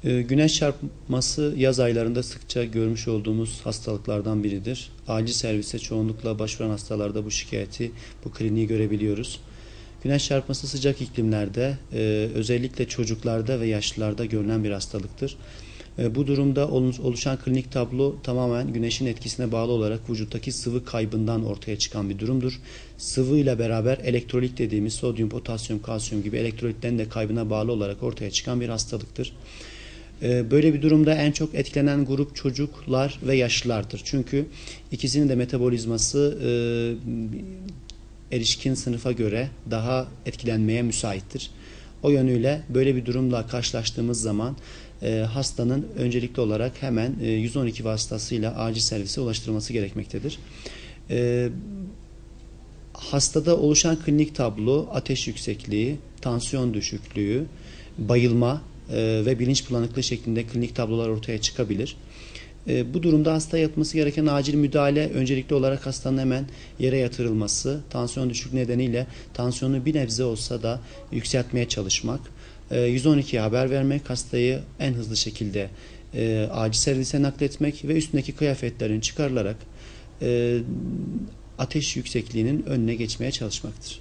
Güneş çarpması yaz aylarında sıkça görmüş olduğumuz hastalıklardan biridir. Acil servise çoğunlukla başvuran hastalarda bu şikayeti, bu kliniği görebiliyoruz. Güneş çarpması sıcak iklimlerde, özellikle çocuklarda ve yaşlılarda görülen bir hastalıktır. Bu durumda oluşan klinik tablo tamamen güneşin etkisine bağlı olarak vücuttaki sıvı kaybından ortaya çıkan bir durumdur. Sıvı ile beraber elektrolit dediğimiz sodyum, potasyum, kalsiyum gibi elektrolitlerin de kaybına bağlı olarak ortaya çıkan bir hastalıktır. Böyle bir durumda en çok etkilenen grup çocuklar ve yaşlılardır. Çünkü ikisinin de metabolizması erişkin sınıfa göre daha etkilenmeye müsaittir. O yönüyle böyle bir durumla karşılaştığımız zaman hastanın öncelikli olarak hemen 112 vasıtasıyla acil servise ulaştırılması gerekmektedir. Hastada oluşan klinik tablo ateş yüksekliği, tansiyon düşüklüğü, bayılma ve bilinç bulanıklığı şeklinde klinik tablolar ortaya çıkabilir. Bu durumda hasta yapması gereken acil müdahale öncelikli olarak hastanın hemen yere yatırılması, tansiyon düşüklüğü nedeniyle tansiyonu bir nebze olsa da yükseltmeye çalışmak, 112'ye haber vermek, hastayı en hızlı şekilde acil servise nakletmek ve üstündeki kıyafetlerin çıkarılarak ateş yüksekliğinin önüne geçmeye çalışmaktır.